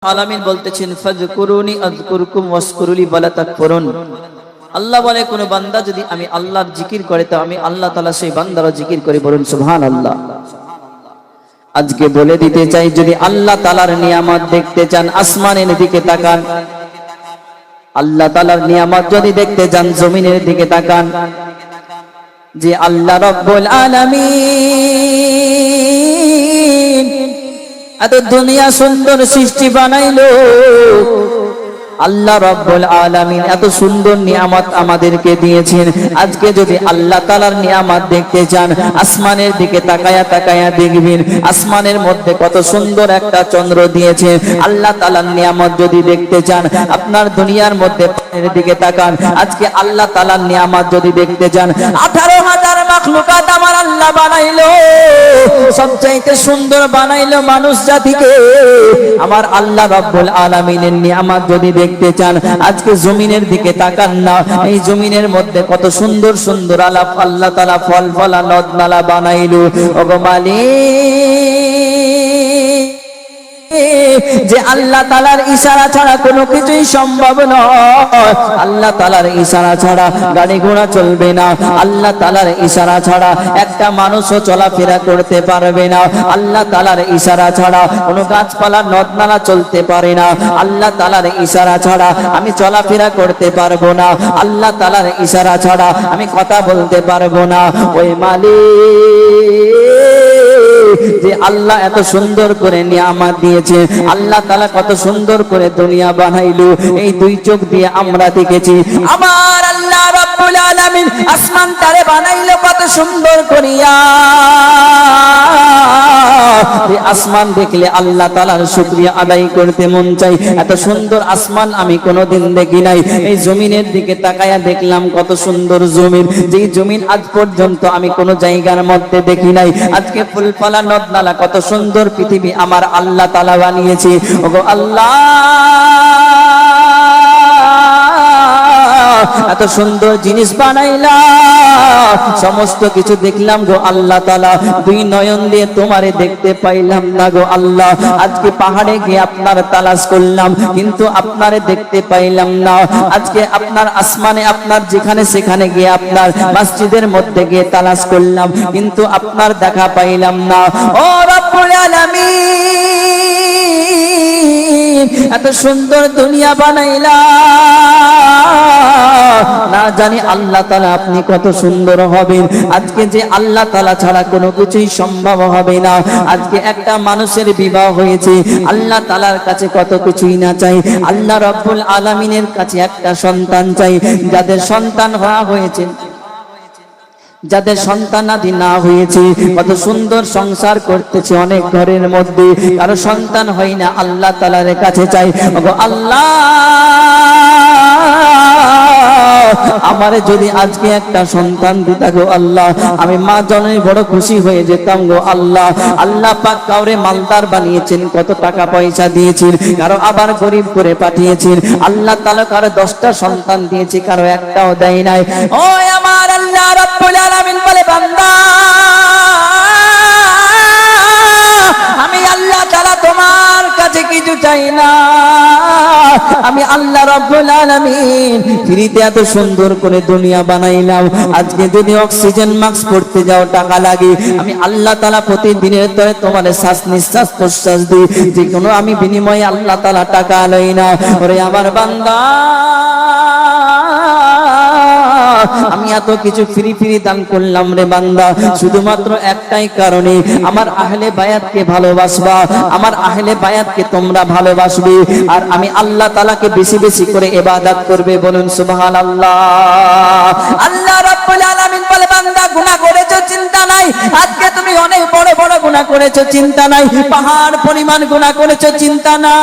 আলামিন বলতেছেন ফাযকুরুনি আযকুরকুম ওয়াশকুরুলি ওয়ালা তাকফুরুন। আল্লাহ বলে কোন বান্দা যদি আমি আল্লাহর জিকির করে তো আমি আল্লাহ তাআলা সেই বান্দারও জিকির করি, বলুন সুবহানাল্লাহ। আজকে বলে দিতে চাই, যদি আল্লাহ তাআলার নিয়ামত দেখতে চান আসমানের দিকে তাকান, আল্লাহ তাআলার নিয়ামত যদি দেখতে চান জমিনের দিকে তাকান। যে আল্লাহ রাব্বুল আলামিন এত দুনিয়া সুন্দর সৃষ্টি বানাইলো, আল্লাহ রাব্বুল আলামিন এত সুন্দর নিয়ামত আমাদেরকে দিয়েছেন। আজকে যদি আল্লাহ তাআলার নিয়ামত দেখতে চান আসমানের দিকে তাকায়া তাকায়া দেখবেন আসমানের মধ্যে কত সুন্দর একটা চন্দ্র দিয়েছে। আল্লাহ তাআলার নিয়ামত যদি দেখতে চান আপনার দুনিয়ার মধ্যে পানির দিকে তাকান। আজকে আল্লাহ তাআলার নিয়ামত যদি দেখতে চান 18,000 মাখলুকাত আমার আল্লাহ বানাইলো, সবচাইতে সুন্দর বানাইলো মানুষ জাতিকে। আমার আল্লাহ রাব্বুল আলামিনের নিয়ামত যদি দেখতে চান আজকে জমিনের দিকে তাকান না, এই জমিনের মধ্যে কত সুন্দর সুন্দর আল্লাহ তাআলা ফল ফলা নদ নালা বানাইলো। ওগো মালিক, যে আল্লাহ তাআলার ইশারা ছাড়া কোনো কিছুই সম্ভব নয়। আল্লাহ তাআলার ইশারা ছাড়া গাড়ি ঘোড়া চলবে না, আল্লাহ তাআলার ইশারা ছাড়া একটা মানুষও চলাফেরা করতে পারবে না, আল্লাহ তাআলার ইশারা ছাড়া কোনো গাছপালা নদ নালা চলতে পারে না, আল্লাহ তাআলার ইশারা ছাড়া আমি চলাফেরা করতে পারবো না, আল্লাহ তাআলার ইশারা ছাড়া আমি কথা বলতে পারবো না। ওই মালিক যে আল্লাহ এত সুন্দর করে নিয়ামত দিয়েছে, আল্লাহ তাআলা কত সুন্দর করে দুনিয়া বানাইলো, এই দুই চোখ দিয়ে আমরা দেখেছি। আমার আল্লাহ রাব্বুল আলামিন আসমানটারে বানাইলো কত সুন্দর করিয়া। এই আসমান দেখলে আল্লাহ তাআলার শুকরিয়া আদায় করতে মন চাই। এত সুন্দর আসমান আমি কোনোদিন দেখি নাই। এই জমিনের দিকে তাকায়া দেখলাম কত সুন্দর জমিন, যেই জমিন আজ পর্যন্ত আমি কোনো জায়গার মধ্যে দেখি নাই। আজকে ফুলফলা নদ নালা কত সুন্দর পৃথিবী আমার আল্লাহ তাআলা বানিয়েছে। ওগো আল্লাহ, এত সুন্দর জিনিস বানাইলা, সমস্ত কিছু দেখলাম গো আল্লাহ তাআলা, দুই নয়ন দিয়ে তোমারে দেখতে পাইলাম না গো আল্লাহ। আজকে পাহাড়ে গিয়ে আপনার তালাশ করলাম কিন্তু আপনারে দেখতে পাইলাম না। আজকে আপনার আসমানে আপনার যেখানে সেখানে গিয়ে আপনার মসজিদের মধ্যে গিয়ে তালাশ করলাম কিন্তু আপনার দেখা পাইলাম না। ও রব্বুল আলামিন, এত সুন্দর দুনিয়া বানাইলা, না জানি আল্লাহ তাআলা আপনি কত সুন্দর হবেন। আজকে যে আল্লাহ তাআলা ছাড়া কোনো কিছুই সম্ভব হবে না। আজকে একটা মানুষের বিবাহ হয়েছে, আল্লাহ তাআলার কাছে কত কিছুই না চাই, আল্লাহ রাব্বুল আলামিনের কাছে একটা সন্তান চাই। যাদের সন্তান হয়েছে, যাদের সন্তানাদি না হয়েছে, কত সুন্দর সংসার করতেছে অনেক ঘরের মধ্যে, কারো সন্তান হয় না, আল্লাহ তাআলার কাছে চাই। ওগো আল্লাহ, আমারে যদি আজকে একটা সন্তান দিতা গো আল্লাহ, আমি মা জননী বড় খুশি হয়ে যেতাম গো আল্লাহ। আল্লাহ পাক কাউরে মালদার বানিয়েছেন, কত টাকা পয়সা দিয়েছেন, কারো আবার গরিব করে পাঠিয়েছেন। আল্লাহ তাআলা কারো 10টা সন্তান দিয়েছে, কারো একটাও দেয় নাই। ও আমার আল্লাহ রাব্বুল আলামিন বলে, বান্দা আমি আল্লাহ তাআলা তোমার কাছে কিছু চাই না। আমি আল্লাহ রাব্বুল আলামিন ফ্রিতে এত সুন্দর করে দুনিয়া বানাইলাম। আজকে যদি অক্সিজেন মাস্ক পড়তে যাও টাকা লাগে, আমি আল্লাহ তাআলা প্রতিদিনের তরে তোমার শ্বাস নিঃশ্বাস প্রশ্বাস দিই, যে কোনো আমি বিনিময়ে আল্লাহ তাআলা টাকা লই না। ওরে আমার বান্দা, আমি এত কিছু ফ্রি ফ্রি দান করলাম রে বান্দা, শুধুমাত্র একটাই কারণে, আমার আহলে বায়াতকে ভালোবাসবা, আমার আহলে বায়াতকে তোমরা ভালোবাসবে, আর আমি আল্লাহ তাআলাকে বেশি বেশি করে ইবাদত করবে, বলুন সুবহানাল্লাহ। আল্লাহ রাব্বুল আলামিন বলে, বান্দা গুনাহ করেছো চিন্তা নাই, আজকে তুমি অনেক বড় বড় গুনাহ করেছো চিন্তা নাই, পাহাড় পরিমাণ গুনাহ করেছো চিন্তা নাই,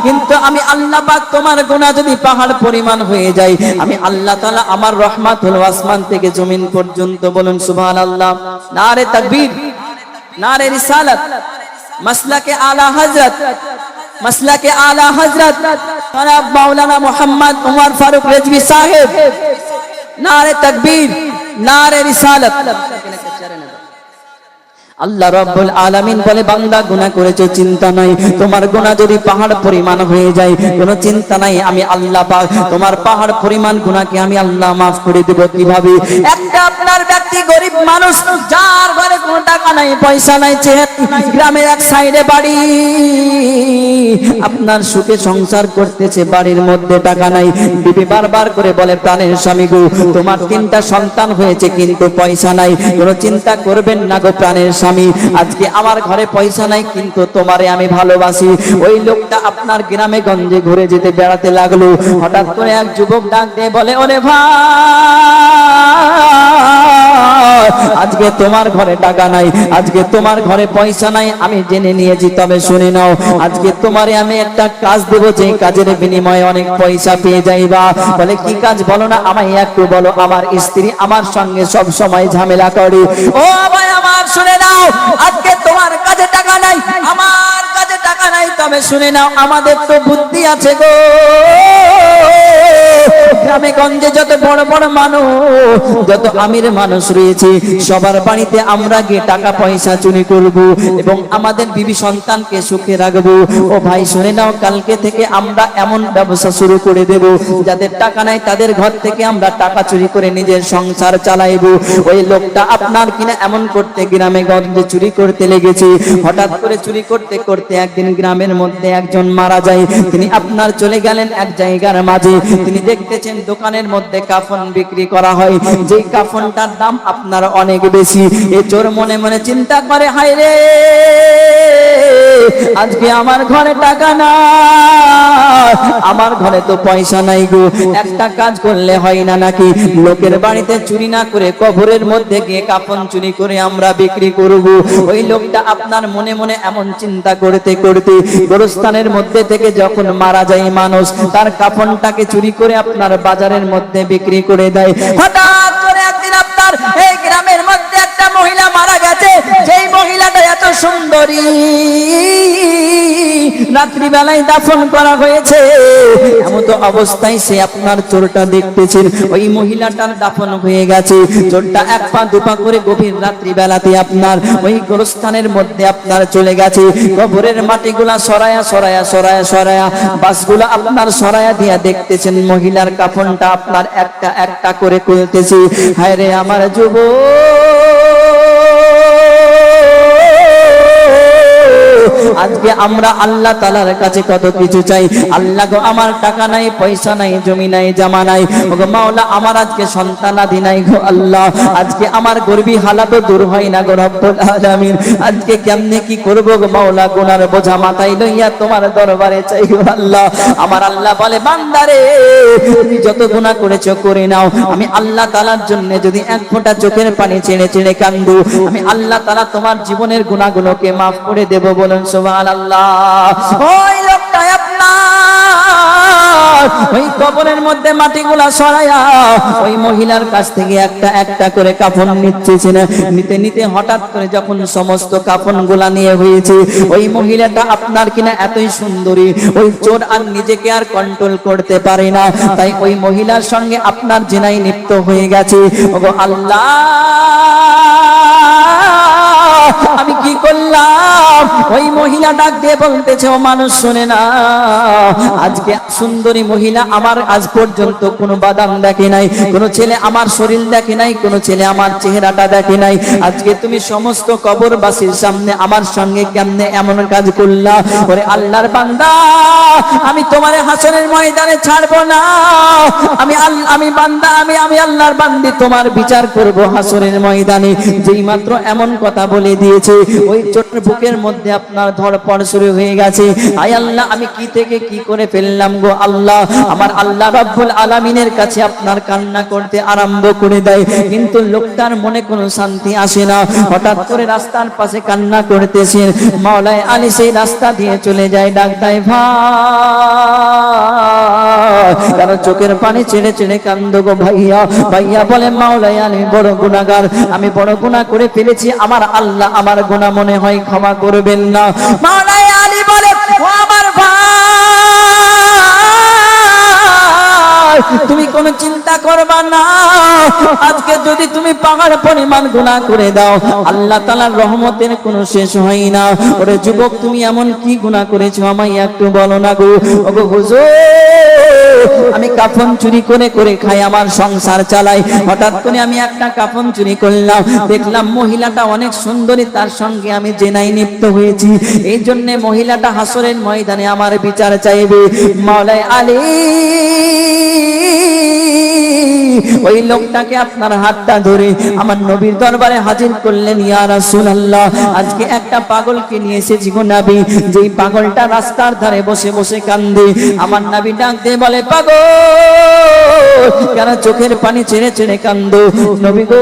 কিন্তু আমি আল্লাহ পাক তোমার গুনাহ যদি পাহাড় পরিমাণ হয়ে যায়, আমি আল্লাহ তাআলা আমার রহমত হলো আসমান থেকে জমিন পর্যন্ত, বলুন সুবহানাল্লাহ। নারে তাকবীর, নারে রিসালাত, মাসলাকে আলা হযরত, মাসলাকে আলা হযরত জনাব মাওলানা মুহাম্মদ উমর ফারুক রিজভী সাহেব। নারে তাকবীর, নারে রিসালাত। আল্লাহ রাব্বুল আলামিন বলে বান্দা গুনাহ করেছো চিন্তা নাই, তোমার গুনাহ যদি পাহাড় পরিমাণ হয়ে যায় কোনো চিন্তা নাই, আমি আল্লাহ পাক তোমার পাহাড় পরিমাণ গুনাহকে আমি আল্লাহ maaf করে দেব। কিভাবে? একটা আপনার ব্যক্তি গরিব মানুষ, যার ঘরে কোনো টাকা নাই পয়সা নাই, গ্রামের এক সাইডে বাড়ি, আপনার সুখে সংসার করতেছে, বাড়ির মধ্যে টাকা নাই, বিবি বারবার করে বলে প্রাণের স্বামী গো তোমার 3টা সন্তান হয়েছে কিন্তু পয়সা নাই, কোনো চিন্তা করবেন না গো প্রাণের স্বামী, আজকে আমার ঘরে পয়সা নাই কিন্তু তোমারে আমি ভালোবাসি। ওই লোকটা আপনার গ্রামে গঞ্জে ঘুরে যেতে বেড়াতে লাগলো, হঠাৎ করে এক যুবক ডাক দিয়ে বলে ওরে ভাই আজকে তোমার ঘরে টাকা নাই, আজকে তোমার ঘরে পয়সা নাই, আমি জেনে নিয়েছি, তবে শুনে নাও আজকে তোমারে আমি একটা কাজ দেব, যে কাজের বিনিময়ে অনেক পয়সা পেয়ে যাইবা। বলে কি কাজ বলো না, আমায় একটু বলো, আমার স্ত্রী আমার সঙ্গে সব সময় ঝামেলা করে। ও ভাই আমার শুনে নাও, আজকে তোমার কাছে টাকা নাই, আমার কাছে টাকা নাই, তবে শুনে নাও আমাদের তো বুদ্ধি আছে গো, গ্রামে গঞ্জে যত বড় বড় মানুষ, যত আমির মানুষ রয়েছে সবার বাড়িতে আমরা গিয়ে টাকা পয়সা চুরি করব এবং আমাদের বিবি সন্তানকে সুখে রাখবো। ও ভাই শুনে নাও, কালকে থেকে আমরা এমন ব্যবসা শুরু করে দেব, যাদের টাকা নাই তাদের ঘর থেকে আমরা টাকা চুরি করে নিজের সংসার চালাইবো। ওই লোকটা আপনার কিনা এমন করতে গ্রামে গঞ্জে চুরি করতে লেগেছে। হঠাৎ করে চুরি করতে করতে একদিন গ্রামের মধ্যে একজন মারা যায়, তিনি আপনার চলে গেলেন এক জায়গার মাঝে, তিনি দেখতেছেন দোকানের মধ্যে কাফন বিক্রি করা হয়, যে কাফনটার দাম আপনার অনেক বেশি। এ চোর মনে মনে চিন্তা করে হায় রে আজকে আমার ঘরে টাকা নাই, আমার ঘরে তো পয়সা নাই গো, একটা কাজ করলে হয় না নাকি, লোকের বাড়িতে চুরি না করে কবরের মধ্যে গিয়ে কাফন চুরি করে আমরা বিক্রি করব। ওই লোকটা আপনার মনে মনে এমন চিন্তা করতে করতে গোরস্থানের মধ্যে থেকে যখন মারা যায় মানুষ, তার কাফনটাকে চুরি করে আপনার বাজারের মধ্যে বিক্রি করে দেয়। হঠাৎ করে একদিন আপনার এই গ্রামের মধ্যে একটা মহিলা মারা গেছে, যেই মহিলাটা এত সুন্দরী, রাত্রি বেলায় দাফন করা হয়েছে, এমন তো অবস্থায় সে আপনার চোরটা দেখতেছেন ওই মহিলাটার দাফন হয়ে গেছে। চোরটা এক পা দুপা করে গভীর রাত্রি বেলাতে আপনার ওই গোরস্থানের মধ্যে আপনার চলে গেছে, কবরের মাটিগুলা সরায়া সরায়া সরায়া সরায়া বাসগুলা আপনার সরায়া দিয়া দেখতেছেন মহিলার কাফনটা আপনার একটা একটা করে খুলতেছে। হায় রে আমার যুবক, আজকে আমরা আল্লাহ তাআলার কাছে কত কিছু চাই, আল্লাহ গো আমার টাকা নাই পয়সা নাই জমি নাই জামা নাই, ওগো মাওলা আমার আজকে সন্তানাদি নাই গো আল্লাহ, আজকে আমার গরিবী হালাত দূর হয় না গো রব্বুল আলামিন, আজকে কেমনে কি করব গো মাওলা, গুনার বোঝা মাথায় লইয়া তোমার দরবারে চাই গো আল্লাহ। আমার আল্লাহ বলে বান্দারে তুমি যত গুনাহ করেছো করে নাও, আমি আল্লাহ তাআলার জন্য যদি এক ফোঁটা চোখের পানি ছেড়ে ছেড়ে কান্দো, আমি আল্লাহ তাআলা তোমার জীবনের গুনাহগুলোকে maaf করে দেব। বলুন সুবহানাল্লাহ। ওই লোকটা আপনার ওই কবরের মধ্যে মাটিগুলা সরায়া ওই মহিলার কাছ থেকে একটা একটা করে কাফন নিচ্ছেন, নিতে নিতে হঠাৎ করে যখন সমস্ত কাফনগুলা নিয়ে হয়েছে, ওই মহিলাটা আপনার কিনা এতই সুন্দরী, ওই চোর আর নিজেকে আর কন্ট্রোল করতে পারে না, তাই ওই মহিলার সঙ্গে আপনার জিনায় লিপ্ত হয়ে গেছে। ওগো আল্লাহ আমি কি করলাম? ওই মহিলা ডাক দিয়ে বলতেছে ও মানুষ শুনে না, আজকে সুন্দরী মহিলা আমার আজ পর্যন্ত কোনো বাদাম দেখে নাই, কোনো ছেলে আমার শরীর দেখে নাই, কোনো ছেলে আমার চেহারাটা দেখে নাই, আজকে তুমি সমস্ত কবরবাসীর সামনে আমার সঙ্গে কেমনে এমন কাজ করলা? ওরে আল্লাহর বান্দা, আমি তোমারে হাসরের ময়দানে ছাড়বো না, আমি বান্দা, আমি আল্লাহর বান্দি, তোমার বিচার করব হাসরের ময়দানে। যেই মাত্র এমন কথা বলে দিয়েছে, ওই চোরের বুকের মধ্যে আপনার ধড়পড় শুরু হয়ে গেছে। আয় আল্লাহ, আমি কি থেকে কি করে ফেললাম গো আল্লাহ। আমার আল্লাহ রাব্বুল আলামিনের কাছে আপনার কান্না করতে আরম্ভ করে দেয়, কিন্তু লোকটার মনে কোনো শান্তি আসে না। হঠাৎ করে রাস্তার পাশে কান্না করতেছেন, মাওলানা আলী সেই রাস্তা দিয়ে চলে যায়, ডাক দেয় ভাই, কারণ চোখের পানি ছেড়ে ছেড়ে কান্দো গো ভাইয়া। ভাইয়া বলে মাওলানা আলী বড় গুনাহগার, আমি বড় গুনাহ করে ফেলেছি, আমার আল্লাহ আমার গুনাহ মনে হয় ক্ষমা করবেন না। মাওলানা আলী বলে ও আমার ভাই, তুমি কোনো চিন্তা করবা না, আজকে যদি তুমি পাহাড় পরিমাণ গুনাহ করে দাও, আল্লাহ তাআলার রহমতের কোনো শেষ হয় না। ওরে যুবক, তুমি এমন কি গুনাহ করেছো আমায় একটু বলো না গো। ওগো হুজুর, আমি কাফন চুরি করে করে খাই, আমার সংসার চালাই। হঠাৎ করে আমি একটা কাফন চুরি করলাম, দেখলাম মহিলাটা অনেক সুন্দরী, তার সঙ্গে আমি জেনায় লিপ্ত হয়েছি। এই জন্য মহিলাটা হাসরের ময়দানে আমার বিচার চাইবে। মাওলাই আলী, ওই লোকটাকে আপনার হাতটা ধরে আমার নবীর দরবারে হাজির করলেন। ইয়া রাসূলুল্লাহ, আজকে একটা পাগলকে নিয়ে এসেছি গো নবী, যেই পাগলটা রাস্তার ধারে বসে বসে কান্দে। আমার নবী ডাক দিয়ে বলে, পাগল কেন চোখের পানি ছেড়ে ছেড়ে কান্দো? নবী গো,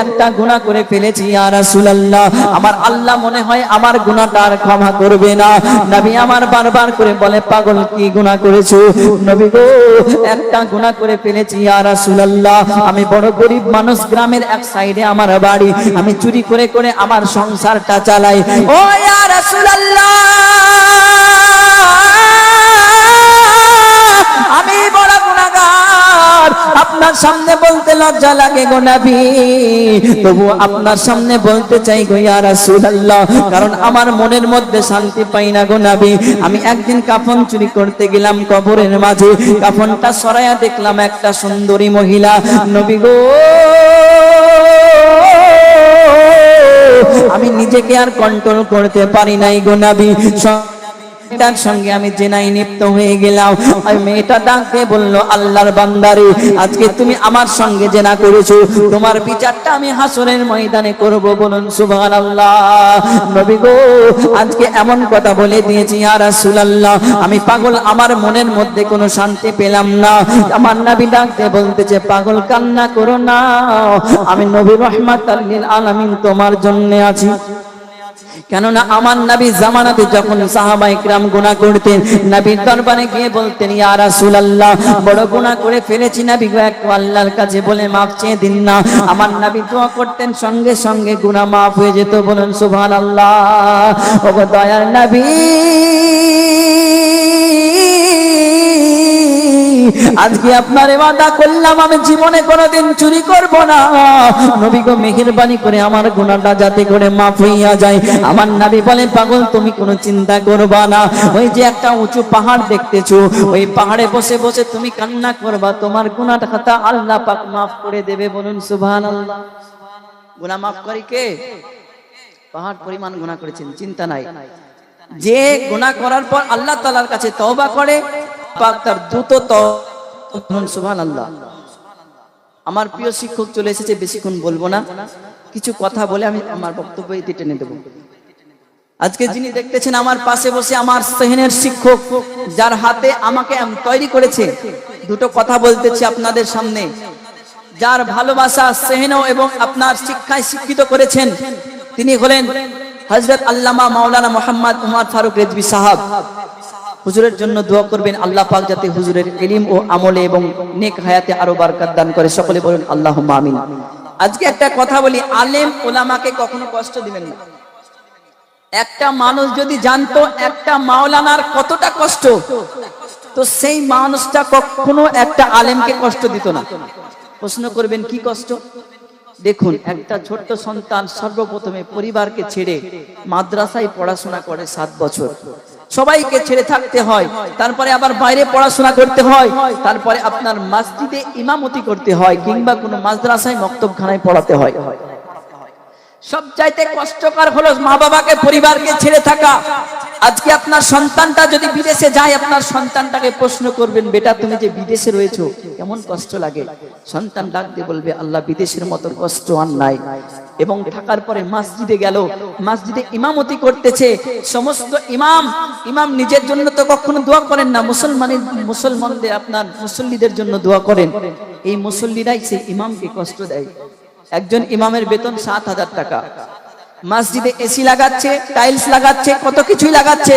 একটা গুনাহ করে ফেলেছি ইয়া রাসূলুল্লাহ, আমার আল্লাহ মনে হয় আমার গুনাহটা আর ক্ষমা করবে না। নবী আমার বারবার করে বলে, পাগল কি গুনাহ করেছো? নবী গো, একটা গুনাহ করে ফেলেছি ইয়া রাসূলুল্লাহ, আমি বড় গরিব মানুষ, গ্রামের এক সাইডে আমার বাড়ি, আমি চুরি করে করে আমার সংসারটা চালাই। ও ইয়া রাসূলুল্লাহ, আমি বড় গুনাহগার, আপনার সামনে বলতে লজ্জা লাগে গো নবী, তবু আপনার সামনে বলতে চাই গো ইয়া রাসূলুল্লাহ, কারণ আমার মনের মধ্যে শান্তি পাই না গো নবী। আমি একদিন কাফন চুরি করতে গেলাম কবরের মাঝে, কাফনটা সরাইয়া দেখলাম একটা সুন্দরী মহিলা। নবী গো, আমি নিজেকে আর কন্ট্রোল করতে পারি নাই গো নবী, তার সঙ্গে আমি জেনায় লিপ্ত হয়ে গেলাম। ওই মেয়েটা ডাক দিয়ে বলল, আল্লাহর বান্দারে, আজকে তুমি আমার সঙ্গে জেনা করেছো, তোমার বিচারটা আমি হাসরের ময়দানে করব। বলুন সুবহানাল্লাহ। নবী গো, আজকে এমন কথা বলে দিয়েছি ইয়া রাসূলুল্লাহ, আমি পাগল, আমার মনের মধ্যে কোনো শান্তি পেলাম না। আমার নবী ডাক দিয়ে বলতেছে, পাগল কান্না করো না, আমি নবী রাহমাতাল লিল আলামিন তোমার জন্য আছি। কেননা আমার নবী জামানাতে যখন সাহাবায়ে কিরাম গুনাহ করতেন, নবীর দরবারে গিয়ে বলতেন, ইয়া রাসূলুল্লাহ, বড় গুনাহ করে ফেলেছি নবী গো, একটু আল্লাহর কাছে বলে মাফ চেয়ে দিন না। আমার নবী দোয়া করতেন, সঙ্গে সঙ্গে গুনাহ মাফ হয়ে যেত। বলুন সুবহানাল্লাহ। ওগো দয়ার নবী, আজকে আপনার ওয়াদা করলাম আমি জীবনে কোনোদিন চুরি করব না। নবী গো, মেহেরবানি করে আমার গুনাহটা যাতে করে মাফ হইয়া যায়। আমার নবী বলেন, পাগল তুমি কোনো চিন্তা করবা না, ওই যে একটা উঁচু পাহাড় দেখতেছো, ওই পাহাড়ে বসে বসে তুমি কান্না করবা, তোমার গুনাহটা খাতা আল্লাহ পাক মাফ করে দেবে। বলুন সুবহানাল্লাহ। গুনাহ মাফ করে কে? পাহাড় পরিমাণ গুনাহ করেছেন, চিন্তা নাই। যে গুনাহ করার পর আল্লাহ তাআলার কাছে তওবা করে, পাক তার দ্রুত তওবা। সুবহানাল্লাহ। আমার প্রিয় শিক্ষক চলে এসেছে, বেশিক্ষণ বলবো না, কিছু কথা বলে আমি আমার বক্তব্য টেনে দেব। আজকে যিনি দেখতেছেন আমার পাশে বসে, আমার সেহেনের শিক্ষক, যার হাতে আমাকে তৈরি করেছে, দুটো কথা বলতেছি আপনাদের সামনে। যার ভালোবাসা, সেহেন এবং আপনার শিক্ষায় শিক্ষিত করেছেন, তিনি হলেন হযরত আল্লামা মাওলানা মুহাম্মদ উমর ফারুক রিজভী সাহেব। হুজুরের জন্য দোয়া করবেন, আল্লাহ পাক যাতে হুজুরের ইলম ও আমলে এবং নেক হায়াতে আরো বরকত দান করে। সকলে বলুন আল্লাহুম্মা আমিন। আজকে একটা কথা বলি, আলেম ওলামাকে কখনো কষ্ট দিবেন না। একটা মানুষ যদি জানতো একটা মাওলানার কতটা কষ্ট, তো সেই মানুষটা কখনো একটা আলেমকে কষ্ট দিত না। প্রশ্ন করবেন কি কষ্ট? দেখুন, একটা ছোট্ট সন্তান সর্বপ্রথমে পরিবারকে ছেড়ে মাদ্রাসায় পড়াশোনা করে 7 বছর, সবাইকে ছেড়ে থাকতে হয়, তারপরে আবার বাইরে পড়াশোনা করতে হয়, তারপরে আপনার মসজিদে ইমামতি করতে হয়, কিংবা কোনো মাদ্রাসায় মক্তবখানায় পড়াতে হয়। সবচাইতে কষ্টকর হলো মা বাবাকে, পরিবারকে ছেড়ে থাকা। আজকে আপনার সন্তানটা যদি বিদেশে যায়, আপনার সন্তানটাকে প্রশ্ন করবেন, বেটা তুমি যে বিদেশে রয়েছো কেমন কষ্ট লাগে? সন্তান ডাক দিয়ে বলবে, আল্লাহ বিদেশের মতো কষ্ট আর নাই। এবং থাকার পরে মসজিদে গেল, মসজিদে ইমামতি করতেছে, সমস্ত ইমাম নিজের জন্য তো কখনো দোয়া করেন না, মুসলমানদের আপনার মুসল্লিদের জন্য দোয়া করেন। এই মুসল্লিরাই সেই ইমামকে কষ্ট দেয়। একজন ইমামের বেতন 7,000 টাকা, মসজিদে এসি লাগাচ্ছে, টাইলস লাগাচ্ছে, কত কিছুই লাগাচ্ছে।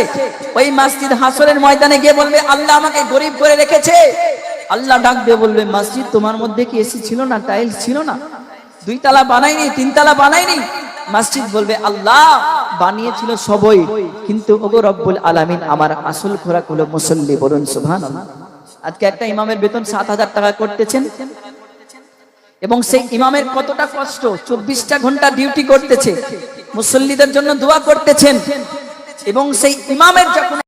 ওই মসজিদ হাসরের ময়দানে গিয়ে বলবে, আল্লাহ আমাকে গরিব করে রেখেছে। আল্লাহ ডাক দিয়ে বলবে, মসজিদ তোমার মধ্যে কি এসি ছিল না, টাইলস ছিল না, 2 তলা বানাইনি, 3 তলা বানাইনি? মসজিদ বলবে, আল্লাহ বানিয়েছিল সবই, কিন্তু ওগো রব্বুল আলামিন, আমার আসল খোরাক হলো মুসল্লি। বলুন সুবহানাল্লাহ। আজকে একটা ইমামের বেতন 7,000 টাকা করতেছেন, এবং সেই ইমামের কতটা কষ্ট, 24টা ঘন্টা ডিউটি করতেছে, মুসল্লিদের জন্য দোয়া করতেছেন, এবং সেই ইমামের যখন